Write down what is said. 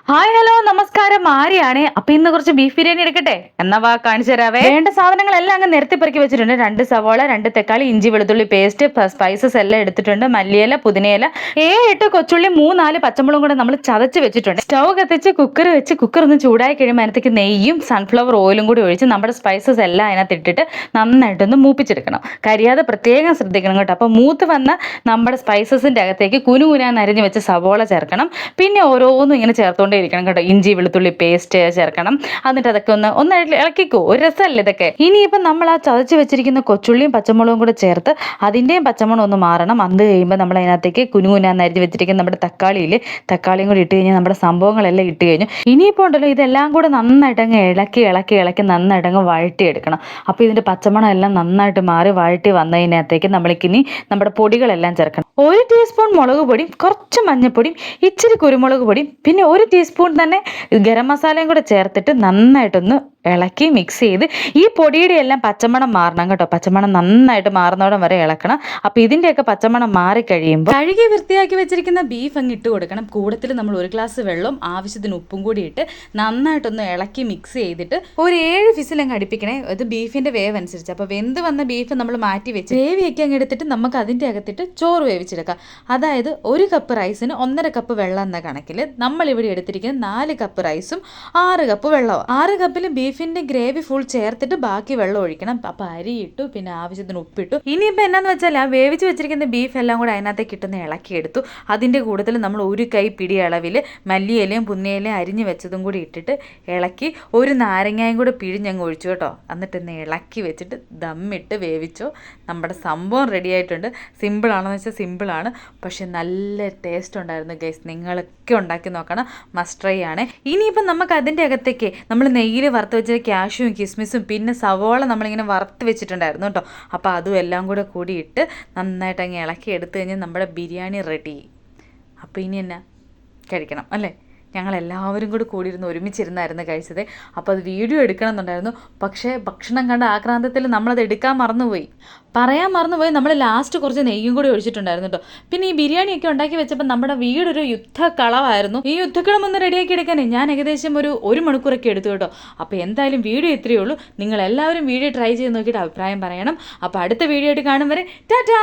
Hi hello നമസ്കാരം ആര്യാണ്. അപ്പൊ ഇന്ന് കുറച്ച് ബീഫ് ബിരിയാണി എടുക്കട്ടെ. എന്നാ വാ കാണിച്ചു തരാവേ. വേണ്ട സാധനങ്ങളെല്ലാം അങ്ങ് നിരത്തി പെറുക്കി വെച്ചിട്ടുണ്ട്. 2 സവാള, 2 തക്കാളി, ഇഞ്ചി വെളുത്തുള്ളി പേസ്റ്റ്, സ്പൈസസ് എല്ലാം എടുത്തിട്ടുണ്ട്. മല്ലിയില, പുതിനയില, 7-8 കൊച്ചുള്ളി, 3-4 പച്ചമുളകും കൂടെ നമ്മൾ ചതച്ച് വെച്ചിട്ടുണ്ട്. സ്റ്റൗ കത്തിച്ച് കുക്കർ വെച്ച് കുക്കർ ഒന്ന് ചൂടായി കഴിയുമ്പോൾ അതിനകത്തേക്ക് നെയ്യും സൺഫ്ലവർ ഓയിലും കൂടി ഒഴിച്ച് നമ്മുടെ സ്പൈസസ് എല്ലാം അതിനകത്ത് ഇട്ടിട്ട് നന്നായിട്ടൊന്ന് മൂപ്പിച്ചെടുക്കണം. കരിയാതെ പ്രത്യേകം ശ്രദ്ധിക്കണം കേട്ടോ. അപ്പോൾ മൂത്ത് വന്ന നമ്മുടെ സ്പൈസസിന്റെ അകത്തേക്ക് കുനുകുനാന്ന് അരിഞ്ഞ് വെച്ച് സവോള ചേർക്കണം. പിന്നെ ഓരോന്നും ഇങ്ങനെ ചേർത്തുകൊണ്ട് ഇരിക്കണം കേട്ടോ. ഇഞ്ചി വെളുത്തുള്ളി പേസ്റ്റ് ചേർക്കണം. എന്നിട്ട് അതൊക്കെ ഒന്ന് ഇളക്കിക്കോ. ഒരു രസമല്ലേ ഇതൊക്കെ. ഇനിയിപ്പം നമ്മൾ ആ ചതച്ച് വെച്ചിരിക്കുന്ന കൊച്ചുള്ളിയും പച്ചമുളകും കൂടെ ചേർത്ത് അതിൻ്റെയും പച്ചമുളക് ഒന്ന് മാറണം. അത് കഴിയുമ്പോൾ നമ്മൾ അതിനകത്തേക്ക് കുനുകുനാന്ന് അരിഞ്ഞ് വെച്ചിരിക്കുന്ന നമ്മുടെ തക്കാളിയും കൂടി ഇട്ട് കഴിഞ്ഞാൽ നമ്മുടെ സംഭവങ്ങളെല്ലാം ഇട്ട് കഴിഞ്ഞു. ഇനിയിപ്പോൾ ഉണ്ടല്ലോ ഇതെല്ലാം കൂടെ നന്നായിട്ട് അങ്ങ് ഇളക്കി നന്നായിട്ട് അങ്ങ് വഴറ്റിയെടുക്കണം. അപ്പോൾ ഇതിൻ്റെ പച്ചമണം എല്ലാം നന്നായിട്ട് മാറി വഴറ്റി വന്നതിനകത്തേക്ക് നമ്മൾക്കിനി നമ്മുടെ പൊടികളെല്ലാം ചേർക്കണം. 1 ടീസ്പൂൺ മുളക് പൊടിയും കുറച്ച് മഞ്ഞൾപ്പൊടിയും ഇച്ചിരി കുരുമുളക് പൊടിയും പിന്നെ 1 ടീസ്പൂൺ തന്നെ ഗരം മസാലയും കൂടെ ചേർത്തിട്ട് നന്നായിട്ടൊന്ന് ഇളക്കി മിക്സ് ചെയ്ത് ഈ പൊടിയുടെ എല്ലാം പച്ചമണം മാറണം കേട്ടോ. പച്ചമണം നന്നായിട്ട് മാറുന്നോടം വരെ ഇളക്കണം. അപ്പോൾ ഇതിൻ്റെയൊക്കെ പച്ചമണം മാറിക്കഴിയുമ്പോൾ കഴുകി വൃത്തിയാക്കി വെച്ചിരിക്കുന്ന ബീഫ് അങ്ങ് ഇട്ട് കൊടുക്കണം. കൂടത്തിൽ നമ്മൾ 1 ഗ്ലാസ് വെള്ളം ആവശ്യത്തിന് ഉപ്പും കൂടി ഇട്ട് നന്നായിട്ടൊന്ന് ഇളക്കി മിക്സ് ചെയ്തിട്ട് ഒരു 7 വിസിൽ അങ്ങ് അടുപ്പിക്കണേ. ഇത് ബീഫിൻ്റെ വേവ് അനുസരിച്ച്. അപ്പോൾ വെന്ത് വന്ന ബീഫ് നമ്മൾ മാറ്റി വെച്ച് വേവിയൊക്കെ അങ്ങ് എടുത്തിട്ട് നമുക്ക് അതിൻ്റെ അകത്തിട്ട് ചോറ് വേവിച്ചെടുക്കാം. അതായത് 1 കപ്പ് റൈസിന് 1.5 കപ്പ് വെള്ളം എന്ന കണക്കിൽ നമ്മളിവിടെ എടുത്തിരിക്കുന്നത് 4 കപ്പ് റൈസും 6 കപ്പ് വെള്ളവും. 6 കപ്പിൽ ബീഫിൻ്റെ ഗ്രേവി ഫുൾ ചേർത്തിട്ട് ബാക്കി വെള്ളം ഒഴിക്കണം. അപ്പോൾ അരി ഇട്ടു, പിന്നെ ആവശ്യത്തിന് ഉപ്പിട്ടു. ഇനിയിപ്പോൾ എന്നാന്ന് വെച്ചാൽ ആ വേവിച്ച് വെച്ചിരിക്കുന്ന ബീഫ് എല്ലാം കൂടെ അതിനകത്തേക്ക് ഇട്ടുന്ന ഇളക്കിയെടുത്തു. അതിൻ്റെ കൂടുതൽ നമ്മൾ 1 കൈ പിടി അളവിൽ മല്ലിയിലയും പുന്നയിലയും അരിഞ്ഞ് വെച്ചതും കൂടി ഇട്ടിട്ട് ഇളക്കി 1 നാരങ്ങയും കൂടെ പിഴിഞ്ഞങ്ങ് ഒഴിച്ചു കേട്ടോ. എന്നിട്ട് ഇന്ന് ഇളക്കി വെച്ചിട്ട് ദമ്മിട്ട് വേവിച്ചോ. നമ്മുടെ സംഭവം റെഡി ആയിട്ടുണ്ട്. സിമ്പിളാണെന്ന് വെച്ചാൽ സിമ്പിളാണ്, പക്ഷെ നല്ല ടേസ്റ്റ് ഉണ്ടായിരുന്നു ഗൈസ്. നിങ്ങളൊക്കെ ഉണ്ടാക്കി നോക്കണം. മസ്റ്റ് ട്രൈ ആണ്. ഇനിയിപ്പം നമുക്ക് അതിൻ്റെ അകത്തേക്ക് നമ്മൾ നെയ്യിൽ വറുത്ത് വെച്ച ക്യാഷ്യൂവും കിസ്മിസും പിന്നെ സവോള നമ്മളിങ്ങനെ വറുത്ത് വെച്ചിട്ടുണ്ടായിരുന്നു കേട്ടോ. അപ്പോൾ അതും എല്ലാം കൂടി ഇട്ട് നന്നായിട്ട് അങ്ങ് ഇളക്കി എടുത്തു കഴിഞ്ഞാൽ നമ്മുടെ ബിരിയാണി റെഡി. അപ്പോൾ ഇനി എന്നാ കഴിക്കണം അല്ലേ. ഞങ്ങളെല്ലാവരും കൂടിയിരുന്ന് ഒരുമിച്ചിരുന്നായിരുന്നു കഴിച്ചത്. അപ്പോൾ അത് വീഡിയോ എടുക്കണം എന്നുണ്ടായിരുന്നു. പക്ഷേ ഭക്ഷണം കണ്ട ആക്രാന്തത്തിൽ നമ്മളത് എടുക്കാൻ പറയാൻ മറന്നുപോയി. നമ്മൾ ലാസ്റ്റ് കുറച്ച് നെയ്യും കൂടി ഒഴിച്ചിട്ടുണ്ടായിരുന്നു കേട്ടോ. പിന്നെ ഈ ബിരിയാണിയൊക്കെ ഉണ്ടാക്കി വെച്ചപ്പോൾ നമ്മുടെ വീടൊരു യുദ്ധക്കളമായിരുന്നു. ഈ യുദ്ധക്കളം ഒന്ന് റെഡിയാക്കി എടുക്കാൻ ഞാൻ ഏകദേശം ഒരു 1 മണിക്കൂറൊക്കെ എടുത്തു കേട്ടോ. അപ്പോൾ എന്തായാലും വീഡിയോ ഇത്രയേ ഉള്ളൂ. നിങ്ങളെല്ലാവരും വീഡിയോ ട്രൈ ചെയ്ത് നോക്കിയിട്ട് അഭിപ്രായം പറയണം. അപ്പോൾ അടുത്ത വീഡിയോ ആയിട്ട് കാണും വരെ ടാറ്റാ.